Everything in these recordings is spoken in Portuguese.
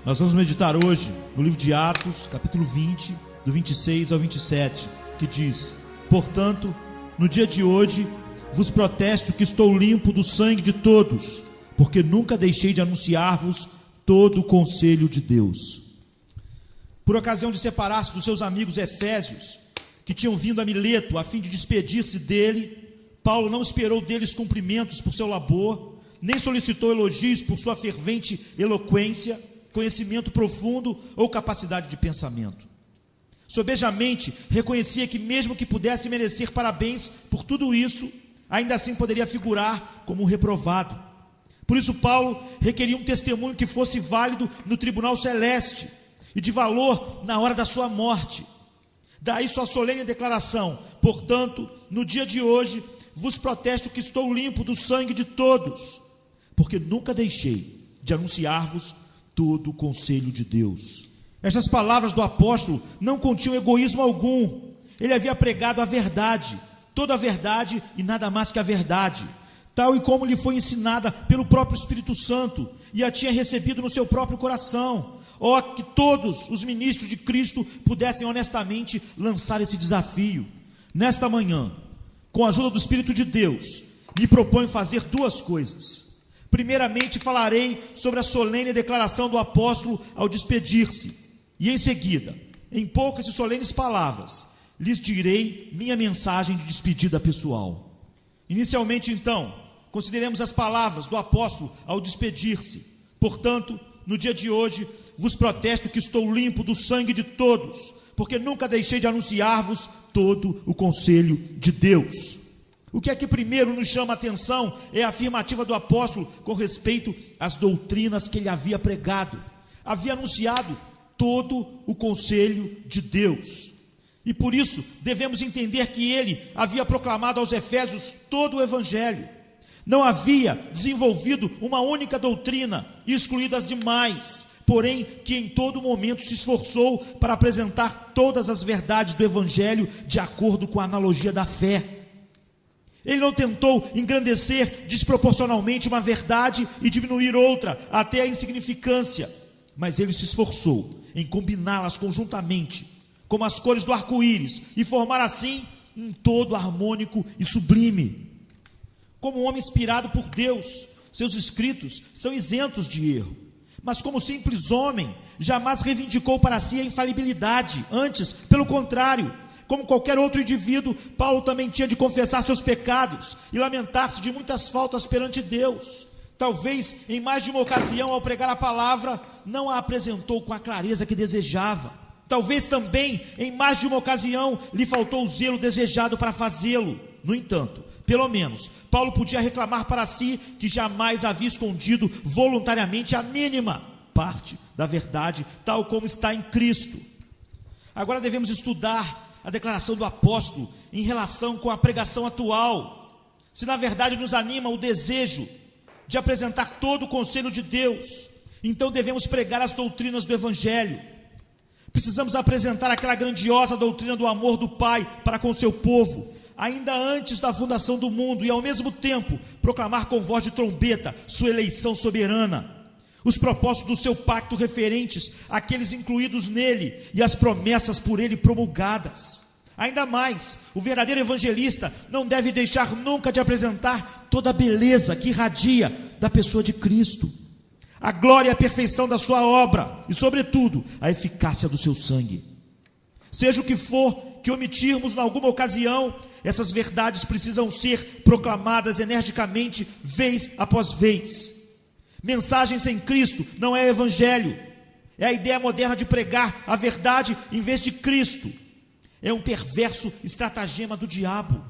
Nós vamos meditar hoje no livro de Atos, capítulo 20, do 26 ao 27, que diz: portanto, no dia de hoje, vos protesto que estou limpo do sangue de todos, porque nunca deixei de anunciar-vos todo o conselho de Deus. Por ocasião de separar-se dos seus amigos efésios, que tinham vindo a Mileto, a fim de despedir-se dele, Paulo não esperou deles cumprimentos por seu labor, nem solicitou elogios por sua fervente eloquência, conhecimento profundo ou capacidade de pensamento. Sobejamente reconhecia que mesmo que pudesse merecer parabéns por tudo isso, ainda assim poderia figurar como um reprovado. Por isso Paulo requeria um testemunho que fosse válido no tribunal celeste e de valor na hora da sua morte. Daí sua solene declaração: portanto, no dia de hoje vos protesto que estou limpo do sangue de todos, porque nunca deixei de anunciar-vos todo o conselho de Deus. Estas palavras do apóstolo não continham egoísmo algum. Ele havia pregado a verdade, toda a verdade e nada mais que a verdade, tal e como lhe foi ensinada pelo próprio Espírito Santo, e a tinha recebido no seu próprio coração. Ó, que todos os ministros de Cristo pudessem honestamente lançar esse desafio. Nesta manhã, com a ajuda do Espírito de Deus, me proponho fazer duas coisas. Primeiramente, falarei sobre a solene declaração do apóstolo ao despedir-se, e em seguida, em poucas e solenes palavras, lhes direi minha mensagem de despedida pessoal. Inicialmente, então, consideremos as palavras do apóstolo ao despedir-se. Portanto, no dia de hoje, vos protesto que estou limpo do sangue de todos, porque nunca deixei de anunciar-vos todo o conselho de Deus. O que aqui primeiro nos chama a atenção é a afirmativa do apóstolo com respeito às doutrinas que ele havia pregado. Havia anunciado todo o conselho de Deus. E por isso devemos entender que ele havia proclamado aos efésios todo o evangelho. Não havia desenvolvido uma única doutrina e excluído as demais, porém que em todo momento se esforçou para apresentar todas as verdades do evangelho de acordo com a analogia da fé. Ele não tentou engrandecer desproporcionalmente uma verdade e diminuir outra até a insignificância, mas ele se esforçou em combiná-las conjuntamente, como as cores do arco-íris, e formar assim um todo harmônico e sublime. Como um homem inspirado por Deus, seus escritos são isentos de erro, mas como simples homem, jamais reivindicou para si a infalibilidade. Antes, pelo contrário, como qualquer outro indivíduo, Paulo também tinha de confessar seus pecados e lamentar-se de muitas faltas perante Deus. Talvez em mais de uma ocasião, ao pregar a palavra, não a apresentou com a clareza que desejava. Talvez também em mais de uma ocasião lhe faltou o zelo desejado para fazê-lo. No entanto, pelo menos, Paulo podia reclamar para si que jamais havia escondido voluntariamente a mínima parte da verdade, tal como está em Cristo. Agora devemos estudar a declaração do apóstolo em relação com a pregação atual. Se na verdade nos anima o desejo de apresentar todo o conselho de Deus, então devemos pregar as doutrinas do evangelho. Precisamos apresentar aquela grandiosa doutrina do amor do Pai para com seu povo, ainda antes da fundação do mundo, e ao mesmo tempo proclamar com voz de trombeta sua eleição soberana, os propósitos do seu pacto referentes àqueles incluídos nele e as promessas por ele promulgadas. Ainda mais, o verdadeiro evangelista não deve deixar nunca de apresentar toda a beleza que irradia da pessoa de Cristo, a glória e a perfeição da sua obra e, sobretudo, a eficácia do seu sangue. Seja o que for que omitirmos em alguma ocasião, essas verdades precisam ser proclamadas energicamente, vez após vez. Mensagem sem Cristo não é evangelho. É a ideia moderna de pregar a verdade em vez de Cristo. É um perverso estratagema do diabo.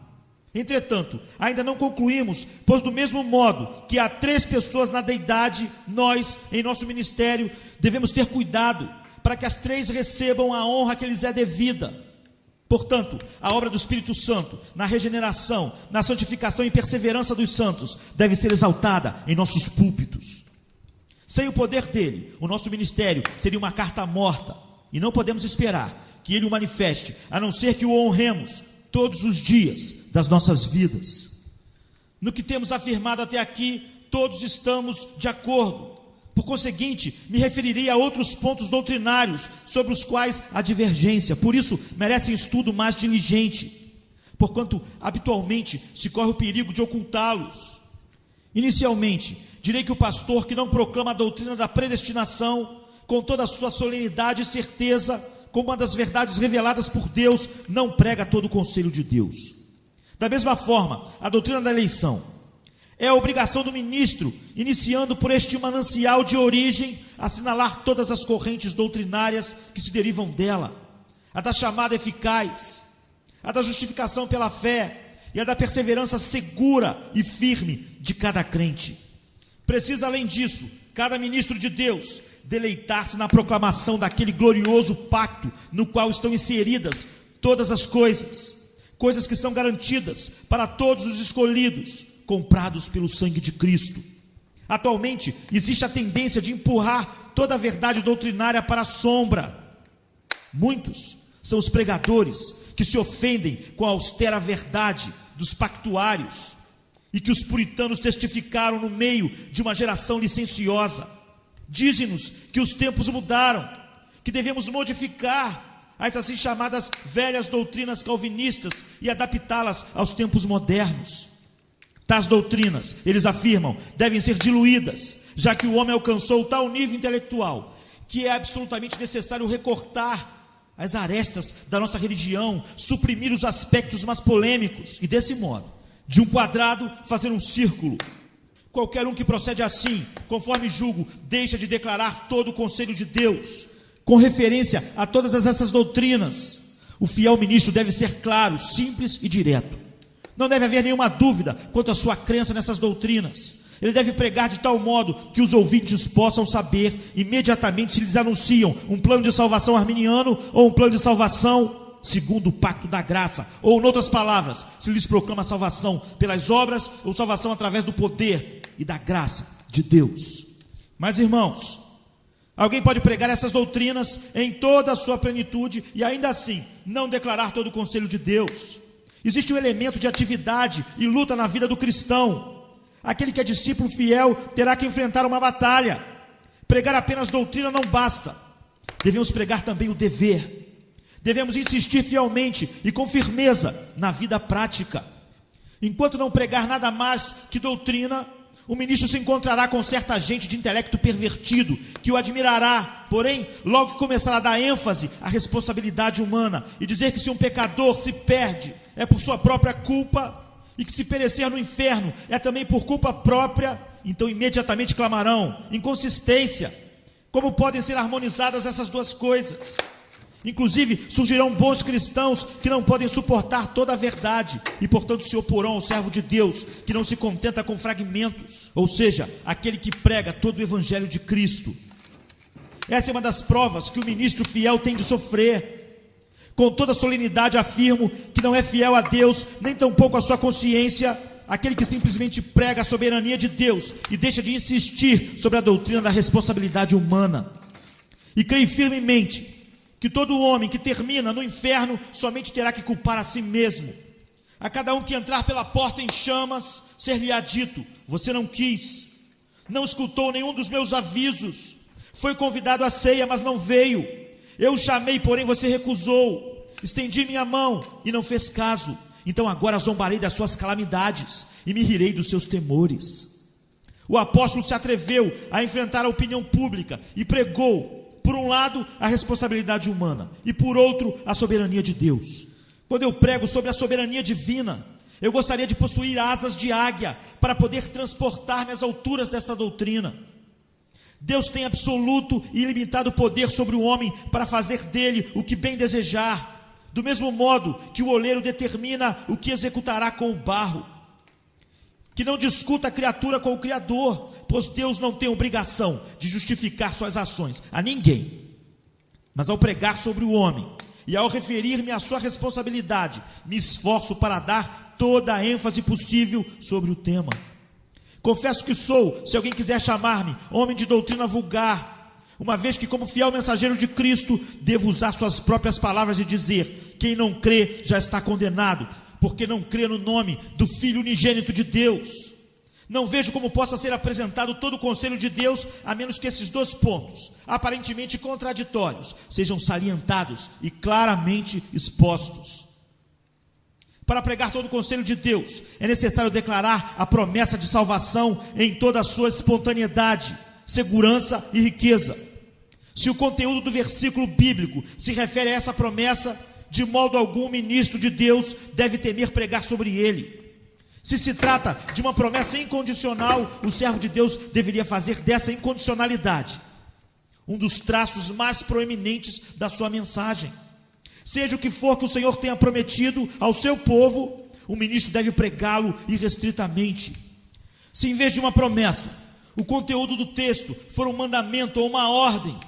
Entretanto, ainda não concluímos, pois do mesmo modo que há 3 pessoas na deidade, nós, em nosso ministério, devemos ter cuidado para que as 3 recebam a honra que lhes é devida. Portanto, a obra do Espírito Santo, na regeneração, na santificação e perseverança dos santos, deve ser exaltada em nossos púlpitos. Sem o poder dele, o nosso ministério seria uma carta morta, e não podemos esperar que ele o manifeste, a não ser que o honremos todos os dias das nossas vidas. No que temos afirmado até aqui, todos estamos de acordo. Por conseguinte, me referirei a outros pontos doutrinários sobre os quais há divergência. Por isso, merecem estudo mais diligente, porquanto habitualmente se corre o perigo de ocultá-los. Inicialmente, direi que o pastor que não proclama a doutrina da predestinação com toda a sua solenidade e certeza, como uma das verdades reveladas por Deus, não prega todo o conselho de Deus. Da mesma forma, a doutrina da eleição é a obrigação do ministro, iniciando por este manancial de origem, assinalar todas as correntes doutrinárias que se derivam dela, a da chamada eficaz, a da justificação pela fé e a da perseverança segura e firme de cada crente. Precisa, além disso, cada ministro de Deus deleitar-se na proclamação daquele glorioso pacto no qual estão inseridas todas as coisas que são garantidas para todos os escolhidos, comprados pelo sangue de Cristo. Atualmente, existe a tendência de empurrar toda a verdade doutrinária para a sombra. Muitos são os pregadores que se ofendem com a austera verdade dos pactuários e que os puritanos testificaram no meio de uma geração licenciosa. Dizem-nos que os tempos mudaram, que devemos modificar as assim chamadas velhas doutrinas calvinistas e adaptá-las aos tempos modernos. Tais doutrinas, eles afirmam, devem ser diluídas, já que o homem alcançou tal nível intelectual que é absolutamente necessário recortar as arestas da nossa religião, suprimir os aspectos mais polêmicos e, desse modo, de um quadrado fazer um círculo. Qualquer um que procede assim, conforme julgo, deixa de declarar todo o conselho de Deus. Com referência a todas essas doutrinas, o fiel ministro deve ser claro, simples e direto. Não deve haver nenhuma dúvida quanto à sua crença nessas doutrinas. Ele deve pregar de tal modo que os ouvintes possam saber imediatamente se lhes anunciam um plano de salvação arminiano ou um plano de salvação segundo o pacto da graça, ou, em outras palavras, se lhes proclama salvação pelas obras ou salvação através do poder e da graça de Deus. Mas, irmãos, alguém pode pregar essas doutrinas em toda a sua plenitude e ainda assim não declarar todo o conselho de Deus. Existe um elemento de atividade e luta na vida do cristão. Aquele que é discípulo fiel terá que enfrentar uma batalha. Pregar apenas doutrina não basta. Devemos pregar também o dever. Devemos insistir fielmente e com firmeza na vida prática. Enquanto não pregar nada mais que doutrina, o ministro se encontrará com certa gente de intelecto pervertido, que o admirará, porém, logo que começará a dar ênfase à responsabilidade humana e dizer que se um pecador se perde, é por sua própria culpa, e que se perecer no inferno é também por culpa própria, então imediatamente clamarão: inconsistência! Como podem ser harmonizadas essas duas coisas? Inclusive, surgirão bons cristãos que não podem suportar toda a verdade e, portanto, se oporão ao servo de Deus, que não se contenta com fragmentos, ou seja, aquele que prega todo o evangelho de Cristo. Essa é uma das provas que o ministro fiel tem de sofrer. Com toda solenidade afirmo que não é fiel a Deus, nem tampouco a sua consciência, aquele que simplesmente prega a soberania de Deus e deixa de insistir sobre a doutrina da responsabilidade humana. E creio firmemente que todo homem que termina no inferno somente terá que culpar a si mesmo. A cada um que entrar pela porta em chamas, ser-lhe-á dito: você não quis, não escutou nenhum dos meus avisos, foi convidado à ceia, mas não veio. Eu o chamei, porém você recusou. Estendi minha mão e não fez caso. Então agora zombarei das suas calamidades e me rirei dos seus temores. O apóstolo se atreveu a enfrentar a opinião pública e pregou, por um lado, a responsabilidade humana e por outro, a soberania de Deus. Quando eu prego sobre a soberania divina, eu gostaria de possuir asas de águia para poder transportar-me às alturas dessa doutrina. Deus tem absoluto e ilimitado poder sobre o homem para fazer dele o que bem desejar, do mesmo modo que o oleiro determina o que executará com o barro. Que não discuta a criatura com o Criador, pois Deus não tem obrigação de justificar suas ações a ninguém. Mas ao pregar sobre o homem e ao referir-me à sua responsabilidade, me esforço para dar toda a ênfase possível sobre o tema. Confesso que sou, se alguém quiser chamar-me, homem de doutrina vulgar, uma vez que, como fiel mensageiro de Cristo, devo usar suas próprias palavras e dizer: quem não crê já está condenado, porque não crê no nome do Filho unigênito de Deus. Não vejo como possa ser apresentado todo o conselho de Deus, a menos que esses dois pontos, aparentemente contraditórios, sejam salientados e claramente expostos. Para pregar todo o conselho de Deus, é necessário declarar a promessa de salvação em toda a sua espontaneidade, segurança e riqueza. Se o conteúdo do versículo bíblico se refere a essa promessa, de modo algum o ministro de Deus deve temer pregar sobre ele. Se se trata de uma promessa incondicional, o servo de Deus deveria fazer dessa incondicionalidade um dos traços mais proeminentes da sua mensagem. Seja o que for que o Senhor tenha prometido ao seu povo, o ministro deve pregá-lo irrestritamente. Se em vez de uma promessa, o conteúdo do texto for um mandamento ou uma ordem,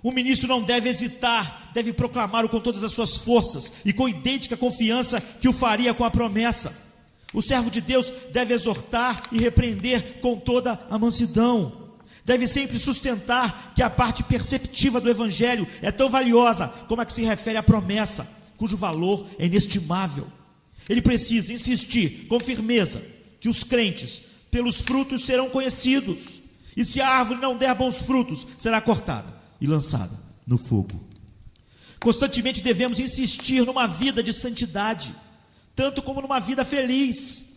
o ministro não deve hesitar, deve proclamá-lo com todas as suas forças e com idêntica confiança que o faria com a promessa. O servo de Deus deve exortar e repreender com toda a mansidão. Deve sempre sustentar que a parte perceptiva do Evangelho é tão valiosa como a que se refere à promessa, cujo valor é inestimável. Ele precisa insistir com firmeza que os crentes, pelos frutos, serão conhecidos. E se a árvore não der bons frutos, será cortada e lançada no fogo. Constantemente devemos insistir numa vida de santidade, tanto como numa vida feliz.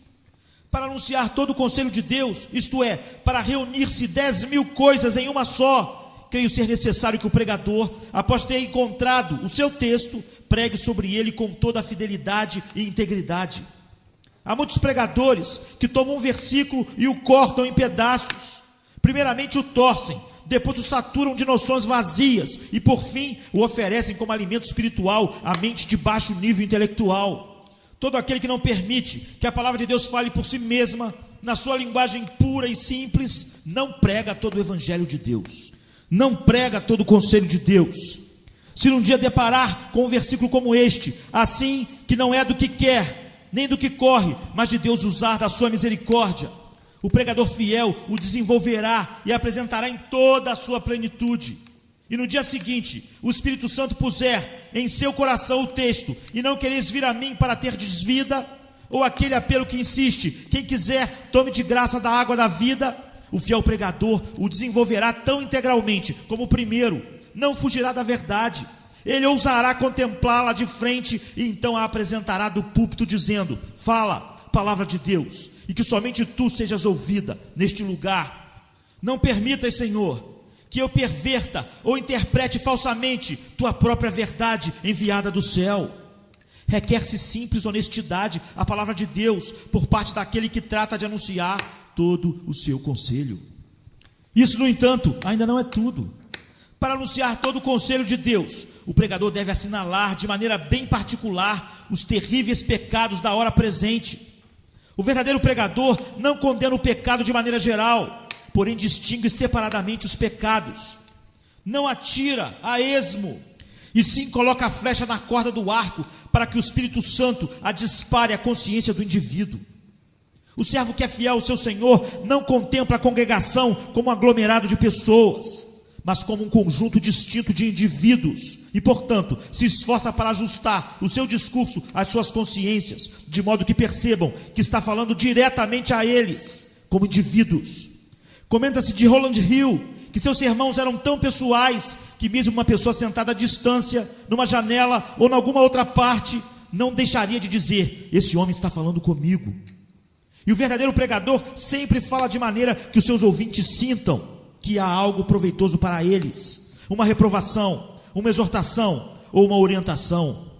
Para anunciar todo o conselho de Deus, isto é, para reunir-se 10.000 coisas em uma só, creio ser necessário que o pregador, após ter encontrado o seu texto, pregue sobre ele com toda a fidelidade e integridade. Há muitos pregadores que tomam um versículo e o cortam em pedaços. Primeiramente o torcem, depois o saturam de noções vazias e por fim o oferecem como alimento espiritual à mente de baixo nível intelectual. Todo aquele que não permite que a palavra de Deus fale por si mesma, na sua linguagem pura e simples, não prega todo o evangelho de Deus, não prega todo o conselho de Deus. Se um dia deparar com um versículo como este, assim que não é do que quer, nem do que corre, mas de Deus usar da sua misericórdia, o pregador fiel o desenvolverá e apresentará em toda a sua plenitude. E no dia seguinte, o Espírito Santo puser em seu coração o texto, e não quereis vir a mim para ter desvida, ou aquele apelo que insiste, quem quiser, tome de graça da água da vida, o fiel pregador o desenvolverá tão integralmente como o primeiro, não fugirá da verdade, ele ousará contemplá-la de frente, e então a apresentará do púlpito dizendo, fala, palavra de Deus, e que somente tu sejas ouvida neste lugar. Não permitas, Senhor, que eu perverta ou interprete falsamente tua própria verdade enviada do céu. Requer-se simples honestidade a palavra de Deus por parte daquele que trata de anunciar todo o seu conselho. Isso, no entanto, ainda não é tudo. Para anunciar todo o conselho de Deus, o pregador deve assinalar de maneira bem particular os terríveis pecados da hora presente. O verdadeiro pregador não condena o pecado de maneira geral, porém distingue separadamente os pecados. Não atira a esmo, e sim coloca a flecha na corda do arco, para que o Espírito Santo a dispare à consciência do indivíduo. O servo que é fiel ao seu Senhor não contempla a congregação como um aglomerado de pessoas, mas como um conjunto distinto de indivíduos, e portanto se esforça para ajustar o seu discurso às suas consciências, de modo que percebam que está falando diretamente a eles, como indivíduos. Comenta-se de Roland Hill que seus sermãos eram tão pessoais que mesmo uma pessoa sentada à distância, numa janela ou em alguma outra parte, não deixaria de dizer, esse homem está falando comigo. E o verdadeiro pregador sempre fala de maneira que os seus ouvintes sintam que há algo proveitoso para eles, uma reprovação, uma exortação ou uma orientação.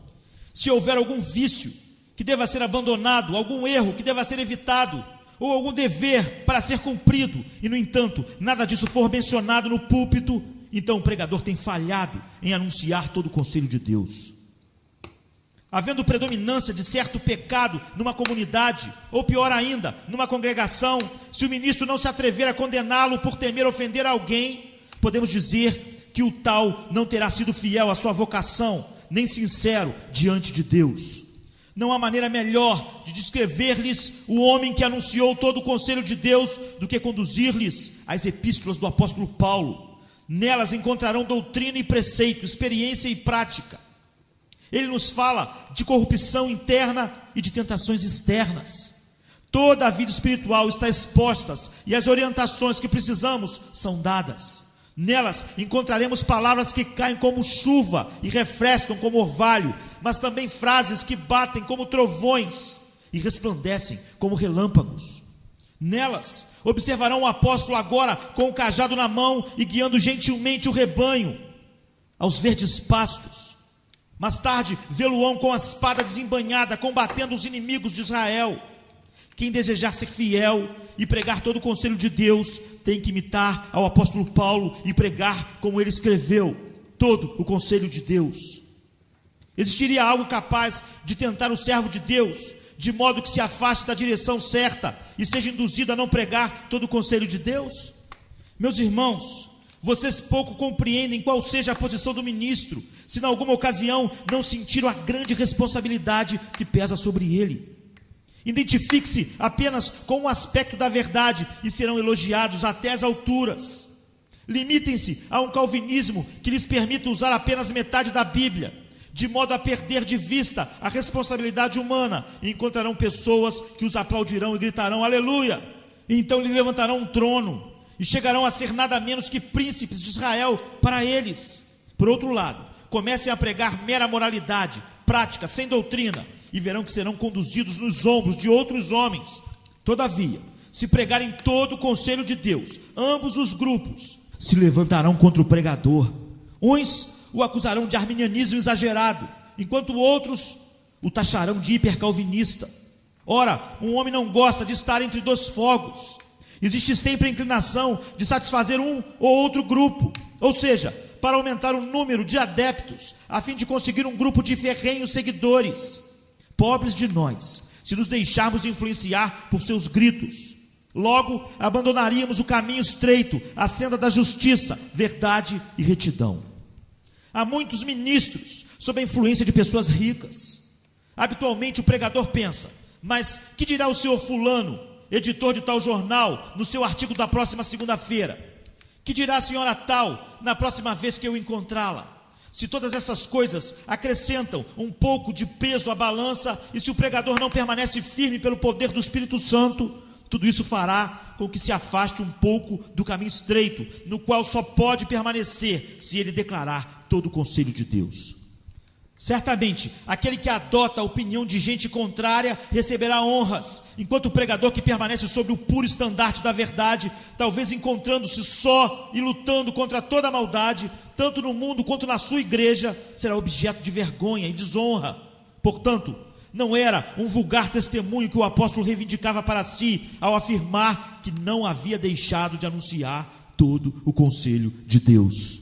Se houver algum vício que deva ser abandonado, algum erro que deva ser evitado, ou algum dever para ser cumprido, e no entanto, nada disso for mencionado no púlpito, então o pregador tem falhado em anunciar todo o conselho de Deus. Havendo predominância de certo pecado numa comunidade, ou pior ainda, numa congregação, se o ministro não se atrever a condená-lo por temer ofender alguém, podemos dizer que o tal não terá sido fiel à sua vocação, nem sincero diante de Deus. Não há maneira melhor de descrever-lhes o homem que anunciou todo o conselho de Deus do que conduzir-lhes às epístolas do apóstolo Paulo. Nelas encontrarão doutrina e preceito, experiência e prática. Ele nos fala de corrupção interna e de tentações externas. Toda a vida espiritual está exposta e as orientações que precisamos são dadas. Nelas encontraremos palavras que caem como chuva e refrescam como orvalho, mas também frases que batem como trovões e resplandecem como relâmpagos. Nelas observarão o apóstolo agora com o cajado na mão e guiando gentilmente o rebanho aos verdes pastos. Mais tarde, vê-lo-ão com a espada desembainhada, combatendo os inimigos de Israel. Quem desejar ser fiel e pregar todo o conselho de Deus, tem que imitar ao apóstolo Paulo e pregar como ele escreveu, todo o conselho de Deus. Existiria algo capaz de tentar o servo de Deus, de modo que se afaste da direção certa e seja induzido a não pregar todo o conselho de Deus? Meus irmãos, vocês pouco compreendem qual seja a posição do ministro, se em alguma ocasião não sentiram a grande responsabilidade que pesa sobre ele. Identifique-se apenas com um aspecto da verdade e serão elogiados até as alturas. Limitem-se a um calvinismo que lhes permita usar apenas metade da Bíblia, de modo a perder de vista a responsabilidade humana, e encontrarão pessoas que os aplaudirão e gritarão aleluia, e então lhe levantarão um trono, e chegarão a ser nada menos que príncipes de Israel para eles. Por outro lado, comecem a pregar mera moralidade, prática, sem doutrina, e verão que serão conduzidos nos ombros de outros homens. Todavia, se pregarem todo o conselho de Deus, ambos os grupos se levantarão contra o pregador. Uns o acusarão de arminianismo exagerado, enquanto outros o taxarão de hipercalvinista. Ora, um homem não gosta de estar entre dois fogos. Existe sempre a inclinação de satisfazer um ou outro grupo, ou seja, para aumentar o número de adeptos, a fim de conseguir um grupo de ferrenhos seguidores. Pobres de nós, se nos deixarmos influenciar por seus gritos. Logo, abandonaríamos o caminho estreito, a senda da justiça, verdade e retidão. Há muitos ministros sob a influência de pessoas ricas. Habitualmente o pregador pensa, mas que dirá o senhor fulano, editor de tal jornal, no seu artigo da próxima segunda-feira? Que dirá a senhora tal, na próxima vez que eu encontrá-la? Se todas essas coisas acrescentam um pouco de peso à balança, e se o pregador não permanece firme pelo poder do Espírito Santo, tudo isso fará com que se afaste um pouco do caminho estreito, no qual só pode permanecer se ele declarar todo o conselho de Deus. Certamente, aquele que adota a opinião de gente contrária receberá honras, enquanto o pregador que permanece sobre o puro estandarte da verdade, talvez encontrando-se só e lutando contra toda a maldade, tanto no mundo quanto na sua igreja, será objeto de vergonha e desonra. Portanto, não era um vulgar testemunho que o apóstolo reivindicava para si, ao afirmar que não havia deixado de anunciar todo o conselho de Deus.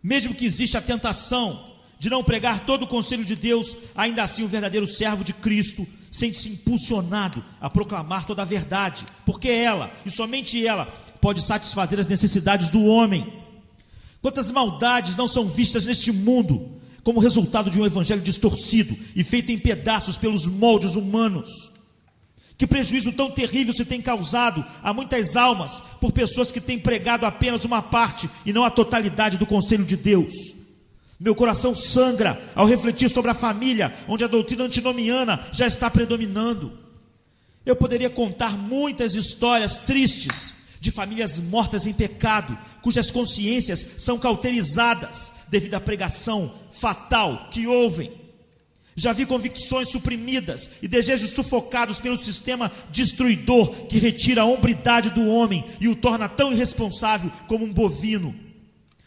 Mesmo que exista a tentação de não pregar todo o conselho de Deus, ainda assim o verdadeiro servo de Cristo sente-se impulsionado a proclamar toda a verdade, porque ela, e somente ela, pode satisfazer as necessidades do homem. Quantas maldades não são vistas neste mundo como resultado de um evangelho distorcido e feito em pedaços pelos moldes humanos? Que prejuízo tão terrível se tem causado a muitas almas por pessoas que têm pregado apenas uma parte e não a totalidade do conselho de Deus. Meu coração sangra ao refletir sobre a família onde a doutrina antinomiana já está predominando. Eu poderia contar muitas histórias tristes de famílias mortas em pecado, cujas consciências são cauterizadas devido à pregação fatal que ouvem. Já vi convicções suprimidas e desejos sufocados pelo sistema destruidor que retira a hombridade do homem e o torna tão irresponsável como um bovino.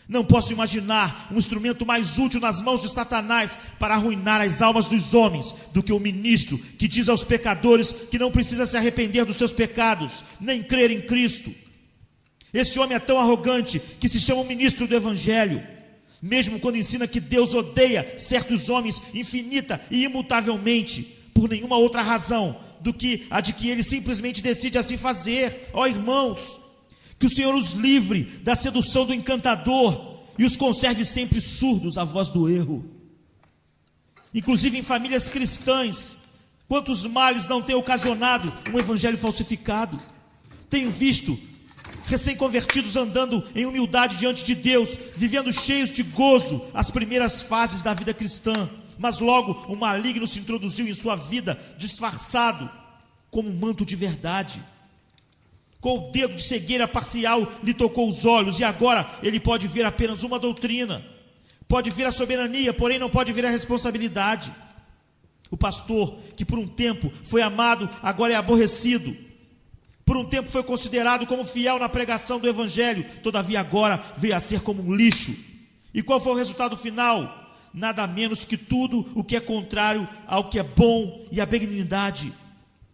Não posso imaginar um instrumento mais útil nas mãos de Satanás para arruinar as almas dos homens do que o ministro que diz aos pecadores que não precisa se arrepender dos seus pecados, nem crer em Cristo. Esse homem é tão arrogante que se chama um ministro do Evangelho, mesmo quando ensina que Deus odeia certos homens infinita e imutavelmente, por nenhuma outra razão do que a de que ele simplesmente decide assim fazer. Ó irmãos, que o Senhor os livre da sedução do encantador e os conserve sempre surdos à voz do erro. Inclusive em famílias cristãs, quantos males não tem ocasionado um evangelho falsificado? Tenho visto recém-convertidos andando em humildade diante de Deus, vivendo cheios de gozo as primeiras fases da vida cristã, mas logo o maligno se introduziu em sua vida disfarçado como um manto de verdade. Com o dedo de cegueira parcial lhe tocou os olhos, e agora ele pode ver apenas uma doutrina. Pode ver a soberania, porém não pode ver a responsabilidade. O pastor, que por um tempo foi amado, agora é aborrecido. Por um tempo foi considerado como fiel na pregação do evangelho, todavia agora veio a ser como um lixo. E qual foi o resultado final? Nada menos que tudo o que é contrário ao que é bom e à benignidade.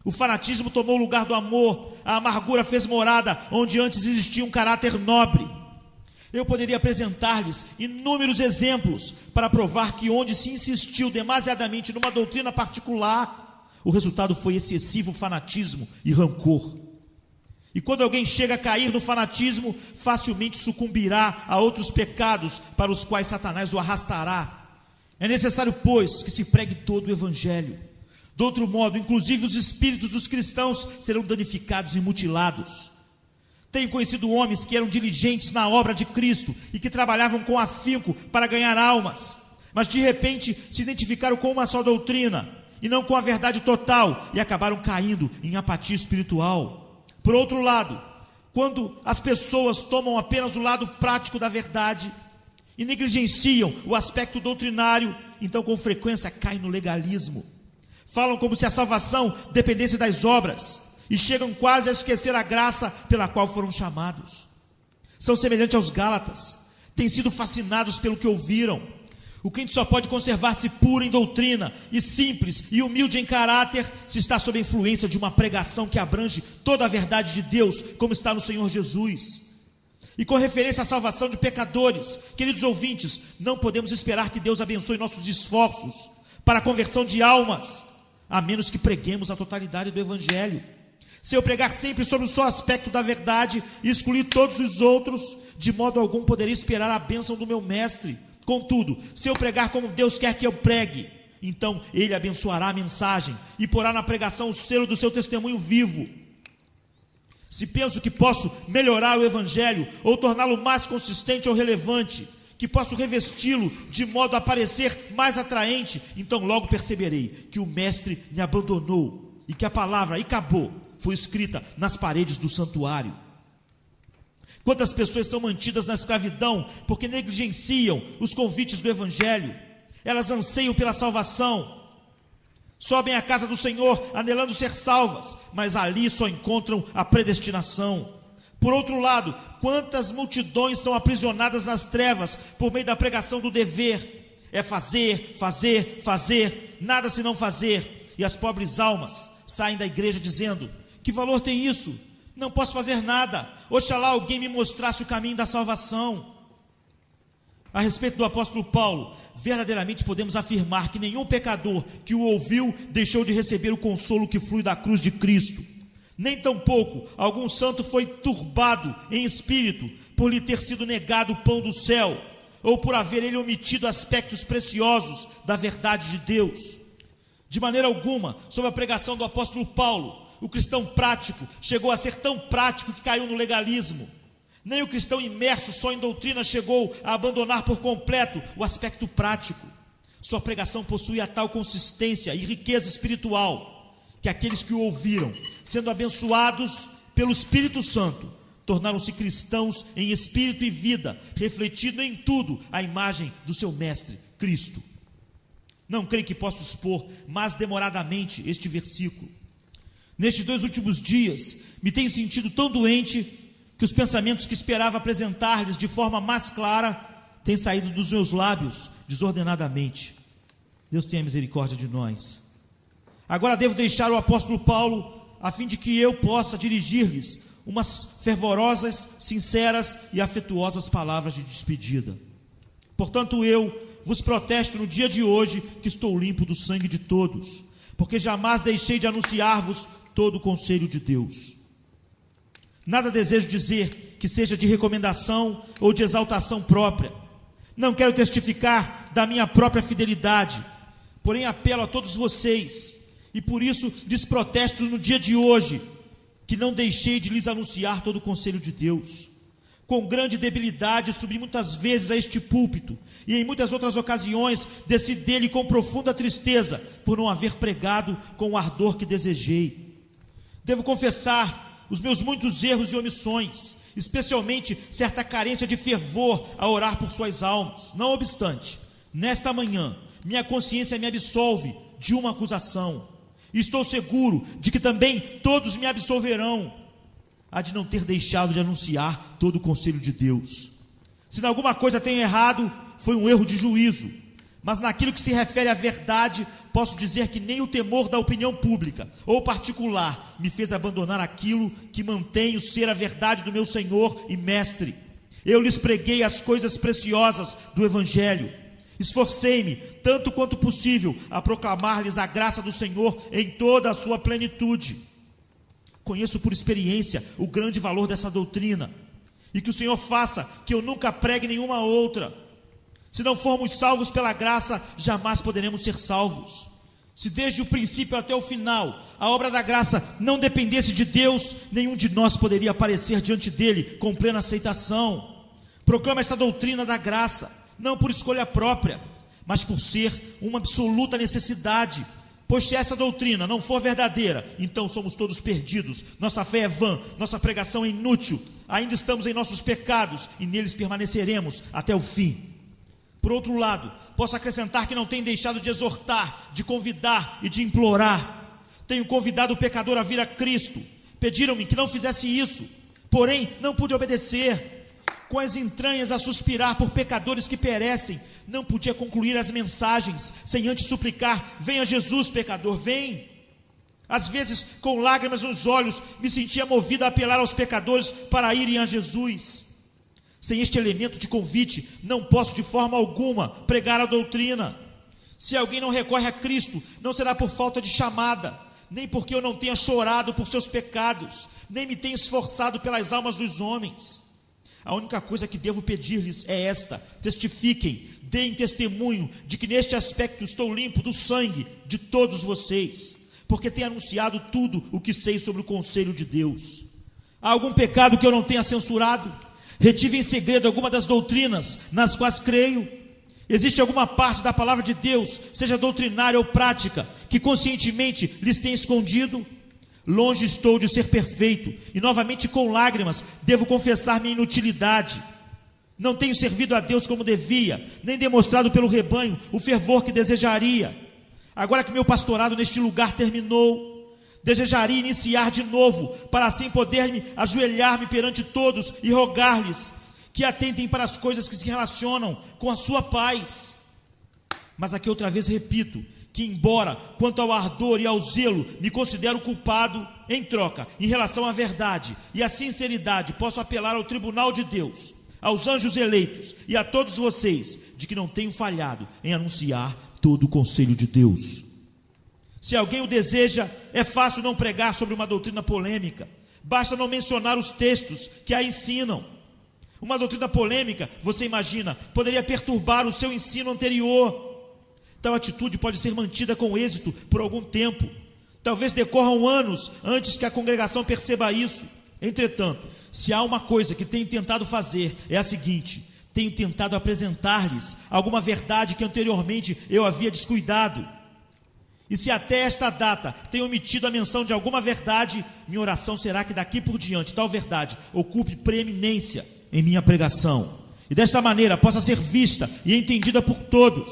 O fanatismo tomou o lugar do amor, a amargura fez morada onde antes existia um caráter nobre. Eu poderia apresentar-lhes inúmeros exemplos para provar que onde se insistiu demasiadamente numa doutrina particular, o resultado foi excessivo fanatismo e rancor. E quando alguém chega a cair no fanatismo, facilmente sucumbirá a outros pecados para os quais Satanás o arrastará. É necessário, pois, que se pregue todo o evangelho. De outro modo, inclusive os espíritos dos cristãos serão danificados e mutilados. Tenho conhecido homens que eram diligentes na obra de Cristo e que trabalhavam com afinco para ganhar almas, mas de repente se identificaram com uma só doutrina e não com a verdade total e acabaram caindo em apatia espiritual. Por outro lado, quando as pessoas tomam apenas o lado prático da verdade e negligenciam o aspecto doutrinário, então com frequência caem no legalismo. Falam como se a salvação dependesse das obras e chegam quase a esquecer a graça pela qual foram chamados. São semelhantes aos Gálatas, têm sido fascinados pelo que ouviram. O crente só pode conservar-se puro em doutrina e simples e humilde em caráter se está sob a influência de uma pregação que abrange toda a verdade de Deus, como está no Senhor Jesus. E com referência à salvação de pecadores, queridos ouvintes, não podemos esperar que Deus abençoe nossos esforços para a conversão de almas, a menos que preguemos a totalidade do evangelho. Se eu pregar sempre sobre o só aspecto da verdade e excluir todos os outros, de modo algum poderia esperar a bênção do meu mestre. Contudo, se eu pregar como Deus quer que eu pregue, então Ele abençoará a mensagem e porá na pregação o selo do seu testemunho vivo. Se penso que posso melhorar o evangelho ou torná-lo mais consistente ou relevante, que posso revesti-lo de modo a parecer mais atraente, então logo perceberei que o mestre me abandonou e que a palavra acabou foi escrita nas paredes do santuário. Quantas pessoas são mantidas na escravidão porque negligenciam os convites do evangelho? Elas anseiam pela salvação, sobem à casa do Senhor anelando ser salvas, mas ali só encontram a predestinação. Por outro lado, quantas multidões são aprisionadas nas trevas por meio da pregação do dever? É fazer, fazer, fazer, nada se não fazer. E as pobres almas saem da igreja dizendo: que valor tem isso? Não posso fazer nada. Oxalá alguém me mostrasse o caminho da salvação. A respeito do apóstolo Paulo, verdadeiramente podemos afirmar que nenhum pecador que o ouviu deixou de receber o consolo que flui da cruz de Cristo. Nem tampouco algum santo foi turbado em espírito por lhe ter sido negado o pão do céu, ou por haver ele omitido aspectos preciosos da verdade de Deus. De maneira alguma, sob a pregação do apóstolo Paulo, o cristão prático chegou a ser tão prático que caiu no legalismo. Nem o cristão imerso só em doutrina chegou a abandonar por completo o aspecto prático. Sua pregação possui a tal consistência e riqueza espiritual que aqueles que o ouviram, sendo abençoados pelo Espírito Santo, tornaram-se cristãos em espírito e vida, refletindo em tudo a imagem do seu mestre, Cristo. Não creio que possa expor mais demoradamente este versículo. Nestes 2 últimos dias, me tenho sentido tão doente que os pensamentos que esperava apresentar-lhes de forma mais clara têm saído dos meus lábios desordenadamente. Deus tenha misericórdia de nós. Agora devo deixar o apóstolo Paulo, a fim de que eu possa dirigir-lhes umas fervorosas, sinceras e afetuosas palavras de despedida. Portanto, eu vos protesto no dia de hoje que estou limpo do sangue de todos, porque jamais deixei de anunciar-vos todo o conselho de Deus. Nada desejo dizer que seja de recomendação ou de exaltação própria. Não quero testificar da minha própria fidelidade, porém apelo a todos vocês, e por isso lhes protesto no dia de hoje, que não deixei de lhes anunciar todo o conselho de Deus. Com grande debilidade subi muitas vezes a este púlpito, e em muitas outras ocasiões desci dele com profunda tristeza, por não haver pregado com o ardor que desejei. Devo confessar os meus muitos erros e omissões, especialmente certa carência de fervor a orar por suas almas. Não obstante, nesta manhã, minha consciência me absolve de uma acusação. E estou seguro de que também todos me absolverão, a de não ter deixado de anunciar todo o conselho de Deus. Se em alguma coisa tenho errado, foi um erro de juízo. Mas naquilo que se refere à verdade, posso dizer que nem o temor da opinião pública ou particular me fez abandonar aquilo que mantenho ser a verdade do meu Senhor e Mestre. Eu lhes preguei as coisas preciosas do Evangelho. Esforcei-me, tanto quanto possível, a proclamar-lhes a graça do Senhor em toda a sua plenitude. Conheço por experiência o grande valor dessa doutrina, e que o Senhor faça que eu nunca pregue nenhuma outra. Se não formos salvos pela graça, jamais poderemos ser salvos. Se desde o princípio até o final a obra da graça não dependesse de Deus, nenhum de nós poderia aparecer diante dele com plena aceitação. Proclamo essa doutrina da graça, não por escolha própria, mas por ser uma absoluta necessidade. Pois se essa doutrina não for verdadeira, então somos todos perdidos, nossa fé é vã, nossa pregação é inútil, ainda estamos em nossos pecados e neles permaneceremos até o fim. Por outro lado, posso acrescentar que não tenho deixado de exortar, de convidar e de implorar. Tenho convidado o pecador a vir a Cristo. Pediram-me que não fizesse isso, porém não pude obedecer. Com as entranhas a suspirar por pecadores que perecem, não podia concluir as mensagens sem antes suplicar: venha Jesus, pecador, vem. Às vezes, com lágrimas nos olhos, me sentia movido a apelar aos pecadores para irem a Jesus. Sem este elemento de convite, não posso de forma alguma pregar a doutrina. Se alguém não recorre a Cristo, não será por falta de chamada, nem porque eu não tenha chorado por seus pecados, nem me tenha esforçado pelas almas dos homens. A única coisa que devo pedir-lhes é esta: testifiquem, deem testemunho de que neste aspecto estou limpo do sangue de todos vocês, porque tenho anunciado tudo o que sei sobre o conselho de Deus. Há algum pecado que eu não tenha censurado? Retive em segredo alguma das doutrinas nas quais creio? Existe alguma parte da palavra de Deus, seja doutrinária ou prática, que conscientemente lhes tenha escondido? Longe estou de ser perfeito, e novamente com lágrimas devo confessar minha inutilidade. Não tenho servido a Deus como devia, nem demonstrado pelo rebanho o fervor que desejaria. Agora que meu pastorado neste lugar terminou, desejaria iniciar de novo, para assim poder ajoelhar-me perante todos e rogar-lhes que atentem para as coisas que se relacionam com a sua paz. Mas aqui outra vez repito, que embora quanto ao ardor e ao zelo me considero culpado, em troca, em relação à verdade e à sinceridade, posso apelar ao tribunal de Deus, aos anjos eleitos e a todos vocês, de que não tenho falhado em anunciar todo o conselho de Deus. Se alguém o deseja, é fácil não pregar sobre uma doutrina polêmica, basta não mencionar os textos que a ensinam. Uma doutrina polêmica, você imagina, poderia perturbar o seu ensino anterior. Tal atitude pode ser mantida com êxito por algum tempo. Talvez decorram anos antes que a congregação perceba isso. Entretanto, se há uma coisa que tenho tentado fazer, é a seguinte: tenho tentado apresentar-lhes alguma verdade que anteriormente eu havia descuidado. E se até esta data tenho omitido a menção de alguma verdade, minha oração será que daqui por diante tal verdade ocupe preeminência em minha pregação, e desta maneira possa ser vista e entendida por todos.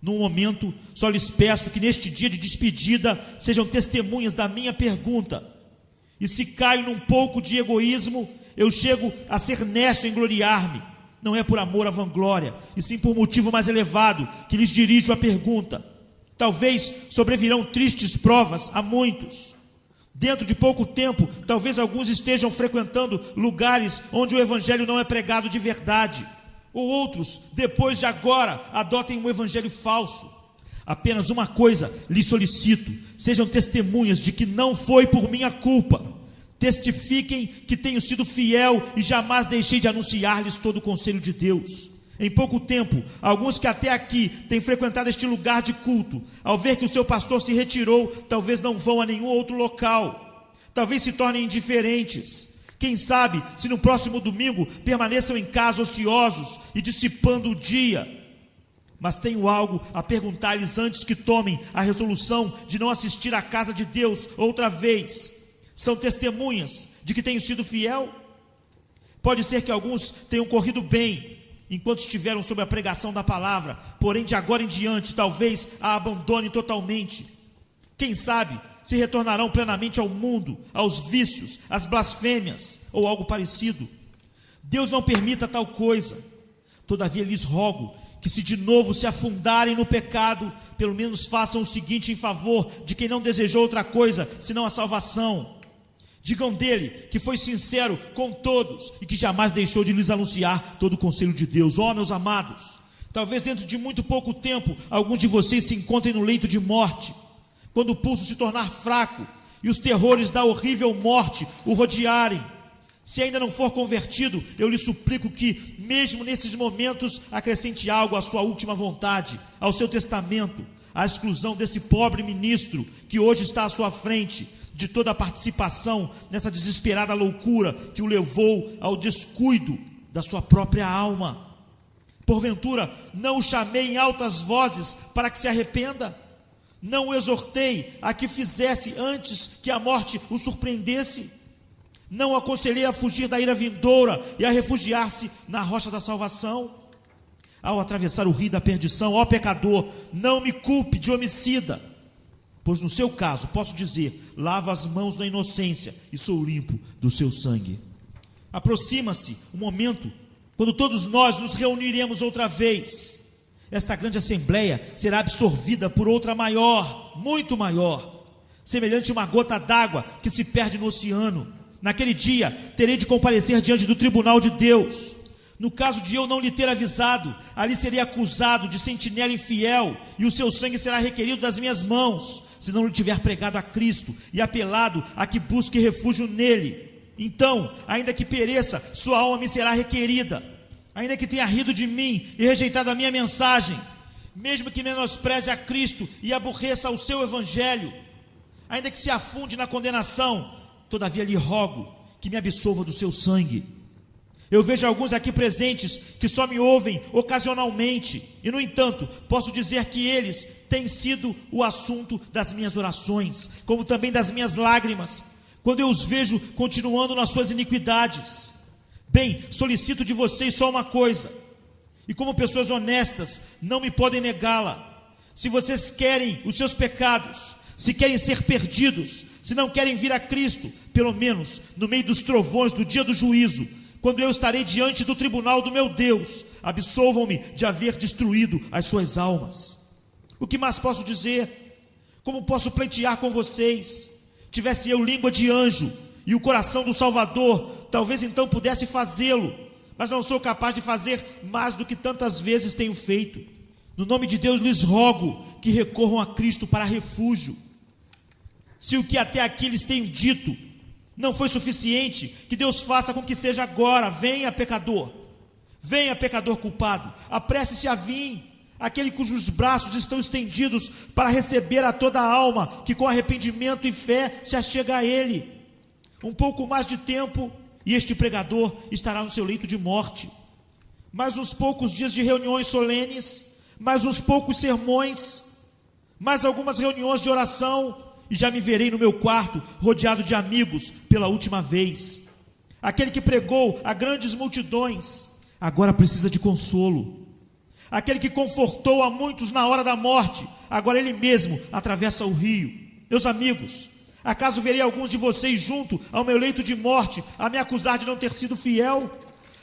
No momento, só lhes peço que neste dia de despedida sejam testemunhas da minha pergunta. E se caio num pouco de egoísmo, eu chego a ser nécio em gloriar-me. Não é por amor à vanglória, e sim por motivo mais elevado que lhes dirijo a pergunta. Talvez sobrevirão tristes provas a muitos. Dentro de pouco tempo, talvez alguns estejam frequentando lugares onde o evangelho não é pregado de verdade. Ou outros, depois de agora, adotem um evangelho falso. Apenas uma coisa lhes solicito: sejam testemunhas de que não foi por minha culpa. Testifiquem que tenho sido fiel e jamais deixei de anunciar-lhes todo o conselho de Deus. Em pouco tempo, alguns que até aqui têm frequentado este lugar de culto, ao ver que o seu pastor se retirou, talvez não vão a nenhum outro local. Talvez se tornem indiferentes. Quem sabe, se no próximo domingo permaneçam em casa ociosos e dissipando o dia. Mas tenho algo a perguntar-lhes antes que tomem a resolução de não assistir à casa de Deus outra vez. são testemunhas de que tenho sido fiel. Pode ser que alguns tenham corrido bem enquanto estiveram sob a pregação da palavra, porém de agora em diante talvez a abandonem totalmente. Quem sabe se retornarão plenamente ao mundo, aos vícios, às blasfêmias ou algo parecido. Deus não permita tal coisa. Todavia lhes rogo que, se de novo se afundarem no pecado, pelo menos façam o seguinte em favor de quem não desejou outra coisa senão a salvação. Digam dele que foi sincero com todos e que jamais deixou de lhes anunciar todo o conselho de Deus. Ó, meus amados, talvez dentro de muito pouco tempo alguns de vocês se encontrem no leito de morte, quando o pulso se tornar fraco e os terrores da horrível morte o rodearem. Se ainda não for convertido, eu lhe suplico que, mesmo nesses momentos, acrescente algo à sua última vontade, ao seu testamento, à exclusão desse pobre ministro que hoje está à sua frente, de toda a participação nessa desesperada loucura que o levou ao descuido da sua própria alma. Porventura, não o chamei em altas vozes para que se arrependa? Não o exortei a que fizesse antes que a morte o surpreendesse? Não o aconselhei a fugir da ira vindoura e a refugiar-se na rocha da salvação? Ao atravessar o rio da perdição, ó pecador, não me culpe de homicida, pois no seu caso, posso dizer, lavo as mãos na inocência e sou limpo do seu sangue. Aproxima-se o momento quando todos nós nos reuniremos outra vez. Esta grande assembleia será absorvida por outra maior, muito maior, semelhante a uma gota d'água que se perde no oceano. Naquele dia, terei de comparecer diante do tribunal de Deus. No caso de eu não lhe ter avisado, ali serei acusado de sentinela infiel, e o seu sangue será requerido das minhas mãos, se não lhe tiver pregado a Cristo e apelado a que busque refúgio nele. Então, ainda que pereça, sua alma me será requerida. Ainda que tenha rido de mim e rejeitado a minha mensagem, mesmo que menospreze a Cristo e aborreça o seu evangelho, ainda que se afunde na condenação, todavia lhe rogo que me absolva do seu sangue. Eu vejo alguns aqui presentes que só me ouvem ocasionalmente, e no entanto, posso dizer que eles têm sido o assunto das minhas orações, como também das minhas lágrimas, quando eu os vejo continuando nas suas iniquidades. Bem, solicito de vocês só uma coisa, e como pessoas honestas, não me podem negá-la. Se vocês querem os seus pecados, se querem ser perdidos, se não querem vir a Cristo, pelo menos no meio dos trovões do dia do juízo, quando eu estarei diante do tribunal do meu Deus, absolvam-me de haver destruído as suas almas. O que mais posso dizer? Como posso pleitear com vocês? Tivesse eu língua de anjo e o coração do Salvador, talvez então pudesse fazê-lo, mas não sou capaz de fazer mais do que tantas vezes tenho feito. No nome de Deus lhes rogo que recorram a Cristo para refúgio. Se o que até aqui lhes tenho dito não foi suficiente, que Deus faça com que seja agora. Venha, pecador culpado, apresse-se a vir, aquele cujos braços estão estendidos para receber a toda a alma que com arrependimento e fé se achega a ele. Um pouco mais de tempo e este pregador estará no seu leito de morte. Mais uns poucos dias de reuniões solenes, mais uns poucos sermões, mais algumas reuniões de oração, e já me verei no meu quarto, rodeado de amigos, pela última vez. Aquele que pregou a grandes multidões, agora precisa de consolo. Aquele que confortou a muitos na hora da morte, agora ele mesmo atravessa o rio. Meus amigos, acaso verei alguns de vocês junto ao meu leito de morte, a me acusar de não ter sido fiel?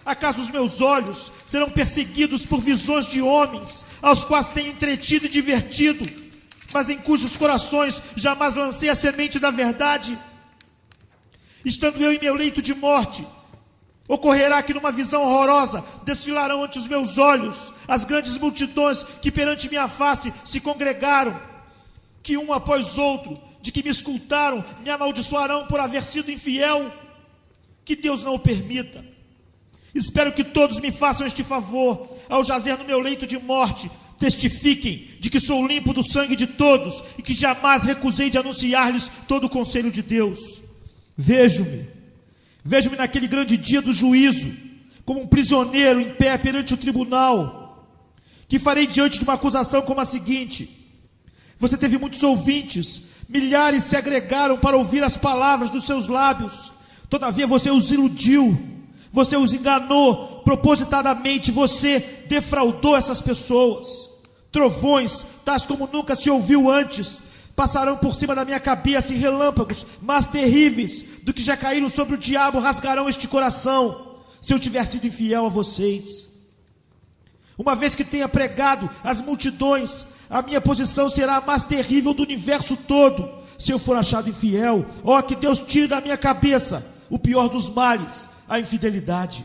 Acaso os meus olhos serão perseguidos por visões de homens, aos quais tenho entretido e divertido, mas em cujos corações jamais lancei a semente da verdade? Estando eu em meu leito de morte, ocorrerá que numa visão horrorosa desfilarão ante os meus olhos as grandes multidões que perante minha face se congregaram, que um após outro, de que me escutaram, me amaldiçoarão por haver sido infiel. Que Deus não o permita. Espero que todos me façam este favor, ao jazer no meu leito de morte, testifiquem de que sou limpo do sangue de todos e que jamais recusei de anunciar-lhes todo o conselho de Deus. Vejo-me naquele grande dia do juízo, como um prisioneiro em pé perante o tribunal, que farei diante de uma acusação como a seguinte: você teve muitos ouvintes, Milhares se agregaram para ouvir as palavras dos seus lábios. Todavia você os iludiu, você os enganou propositadamente, você defraudou essas pessoas. Trovões, tais como nunca se ouviu antes, passarão por cima da minha cabeça e relâmpagos, mais terríveis do que já caíram sobre o diabo, rasgarão este coração, se eu tiver sido infiel a vocês. Uma vez que tenha pregado às multidões, a minha posição será a mais terrível do universo todo, se eu for achado infiel. Ó, que Deus tire da minha cabeça o pior dos males, a infidelidade.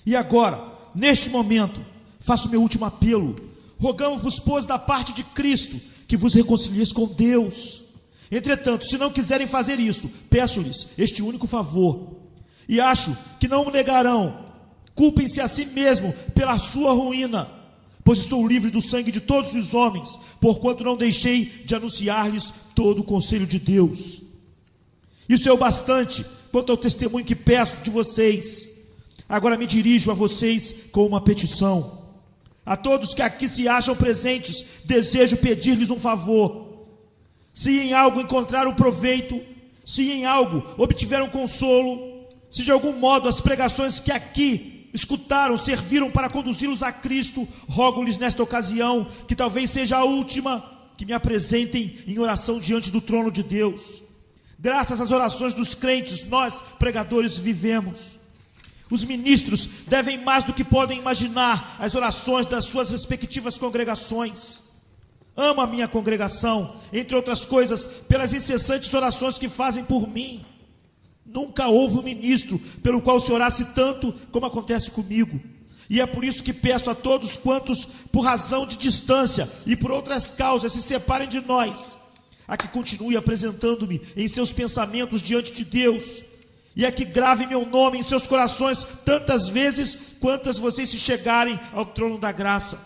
E agora, neste momento, faço meu último apelo. Rogamos-vos, pois, da parte de Cristo, que vos reconcilieis com Deus. Entretanto, se não quiserem fazer isso, peço-lhes este único favor, e acho que não o negarão. Culpem-se a si mesmo pela sua ruína, pois estou livre do sangue de todos os homens, porquanto não deixei de anunciar-lhes todo o conselho de Deus. Isso é o bastante quanto ao testemunho que peço de vocês. Agora me dirijo a vocês com uma petição. A todos que aqui se acham presentes, desejo pedir-lhes um favor. Se em algo encontraram proveito, se em algo obtiveram consolo, se de algum modo as pregações que aqui escutaram serviram para conduzi-los a Cristo, rogo-lhes nesta ocasião, que talvez seja a última, que me apresentem em oração diante do trono de Deus. Graças às orações dos crentes, nós, pregadores, vivemos. Os ministros devem mais do que podem imaginar as orações das suas respectivas congregações. Amo a minha congregação, entre outras coisas, pelas incessantes orações que fazem por mim. Nunca houve um ministro pelo qual se orasse tanto como acontece comigo. E é por isso que peço a todos quantos, por razão de distância e por outras causas, se separem de nós, a que continue apresentando-me em seus pensamentos diante de Deus, e a que grave meu nome em seus corações tantas vezes quantas vocês se chegarem ao trono da graça.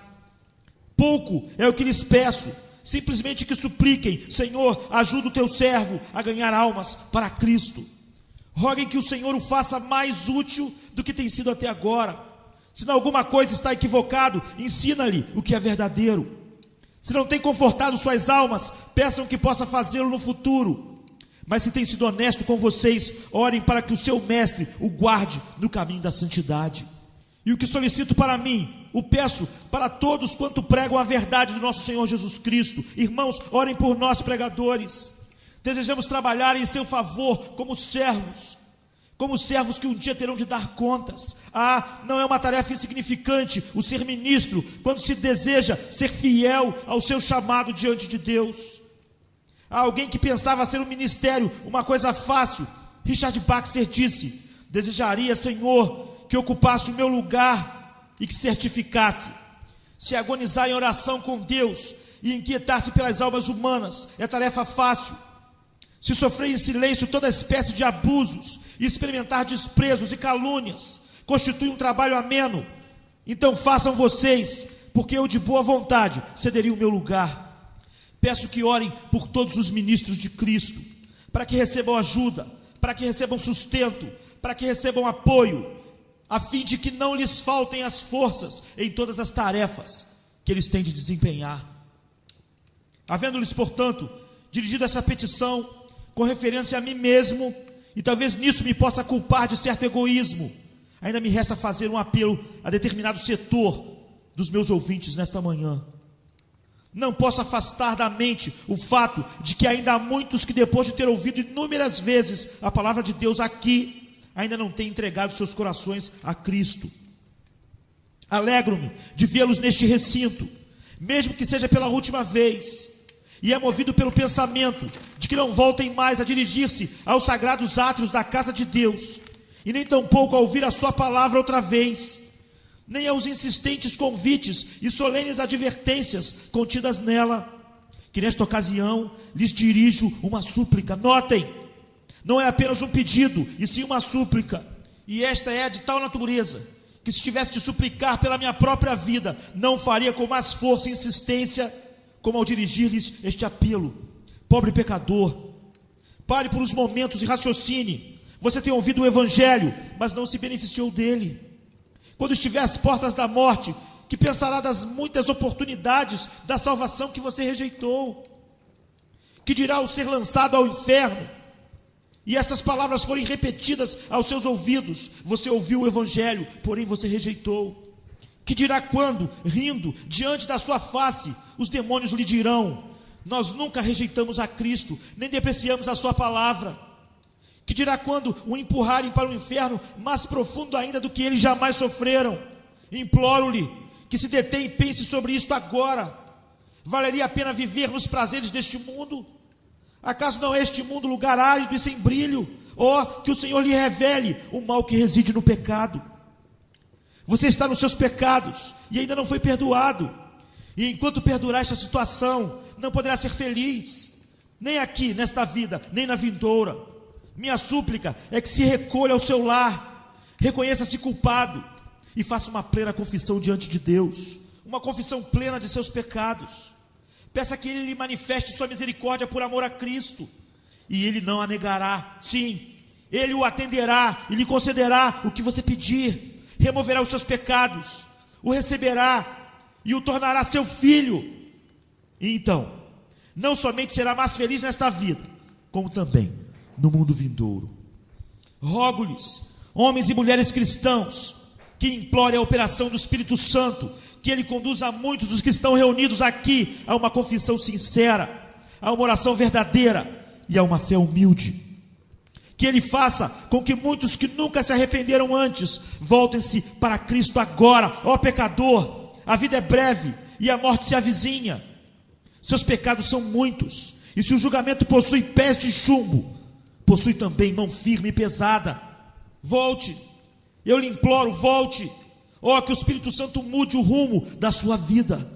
Pouco é o que lhes peço, simplesmente que supliquem: Senhor, ajuda o teu servo a ganhar almas para Cristo. Roguem que o Senhor o faça mais útil do que tem sido até agora. Se em alguma coisa está equivocado, ensina-lhe o que é verdadeiro. Se não tem confortado suas almas, peçam que possa fazê-lo no futuro. Mas se tem sido honesto com vocês, orem para que o seu mestre o guarde no caminho da santidade. E o que solicito para mim, o peço para todos quanto pregam a verdade do nosso Senhor Jesus Cristo. Irmãos, orem por nós, pregadores. Desejamos trabalhar em seu favor como servos que um dia terão de dar contas. Não é uma tarefa insignificante o ser ministro, quando se deseja ser fiel ao seu chamado diante de Deus. Há alguém que pensava ser um ministério uma coisa fácil. Richard Baxter disse: desejaria, Senhor, que ocupasse o meu lugar e que certificasse. Se agonizar em oração com Deus e inquietar-se pelas almas humanas é tarefa fácil. Se sofrer em silêncio toda espécie de abusos e experimentar desprezos e calúnias constitui um trabalho ameno, então façam vocês, porque eu de boa vontade cederia o meu lugar. Peço que orem por todos os ministros de Cristo, para que recebam ajuda, para que recebam sustento, para que recebam apoio, a fim de que não lhes faltem as forças em todas as tarefas que eles têm de desempenhar. Havendo-lhes, portanto, dirigido essa petição com referência a mim mesmo, e talvez nisso me possa culpar de certo egoísmo, ainda me resta fazer um apelo a determinado setor dos meus ouvintes nesta manhã. Não posso afastar da mente o fato de que ainda há muitos que, depois de ter ouvido inúmeras vezes a palavra de Deus aqui, ainda não têm entregado seus corações a Cristo. Alegro-me de vê-los neste recinto, mesmo que seja pela última vez, e é movido pelo pensamento de que não voltem mais a dirigir-se aos sagrados átrios da casa de Deus, e nem tampouco a ouvir a sua palavra outra vez, nem aos insistentes convites e solenes advertências contidas nela, que nesta ocasião lhes dirijo uma súplica. Notem, não é apenas um pedido, e sim uma súplica, e esta é de tal natureza, que se tivesse de suplicar pela minha própria vida, não faria com mais força e insistência, como ao dirigir-lhes este apelo. Pobre pecador, pare por uns momentos e raciocine. Você tem ouvido o Evangelho, mas não se beneficiou dele. Quando estiver às portas da morte, que pensará das muitas oportunidades da salvação que você rejeitou? Que dirá o ser lançado ao inferno? E essas palavras forem repetidas aos seus ouvidos. Você ouviu o evangelho, porém você rejeitou. Que dirá quando, rindo, diante da sua face, os demônios lhe dirão: nós nunca rejeitamos a Cristo, nem depreciamos a sua palavra. Que dirá quando o empurrarem para o inferno mais profundo ainda do que eles jamais sofreram? Imploro-lhe que se detenha e pense sobre isto agora. Valeria a pena viver nos prazeres deste mundo? Acaso não é este mundo lugar árido e sem brilho? Oh, que o Senhor lhe revele o mal que reside no pecado. Você está nos seus pecados e ainda não foi perdoado. E enquanto perdurar esta situação, não poderá ser feliz, nem aqui, nesta vida, nem na vindoura. Minha súplica é que se recolha ao seu lar, reconheça-se culpado e faça uma plena confissão diante de Deus, uma confissão plena de seus pecados. Peça que Ele lhe manifeste sua misericórdia por amor a Cristo, e Ele não a negará. Sim, Ele o atenderá e lhe concederá o que você pedir, removerá os seus pecados, o receberá e o tornará seu filho. E então, não somente será mais feliz nesta vida, como também no mundo vindouro. Rogo-lhes, homens e mulheres cristãos, que implore a operação do Espírito Santo, que Ele conduza muitos dos que estão reunidos aqui a uma confissão sincera, a uma oração verdadeira e a uma fé humilde. Que Ele faça com que muitos que nunca se arrependeram antes, voltem-se para Cristo agora. Ó pecador, a vida é breve e a morte se avizinha. Seus pecados são muitos, e se o julgamento possui pés de chumbo, possui também mão firme e pesada. Volte, eu lhe imploro, volte. Ó, que o Espírito Santo mude o rumo da sua vida.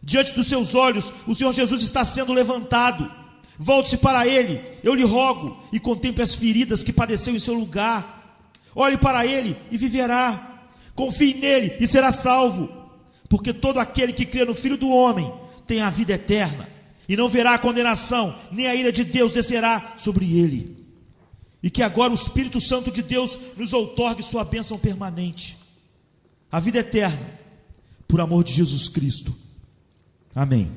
Diante dos seus olhos, o Senhor Jesus está sendo levantado. Volte-se para Ele, eu lhe rogo, e contemple as feridas que padeceu em seu lugar. Olhe para Ele e viverá. Confie nele e será salvo. Porque todo aquele que crê no Filho do Homem tem a vida eterna, e não verá a condenação, nem a ira de Deus descerá sobre ele. E que agora o Espírito Santo de Deus nos outorgue sua bênção permanente, a vida eterna, por amor de Jesus Cristo. Amém.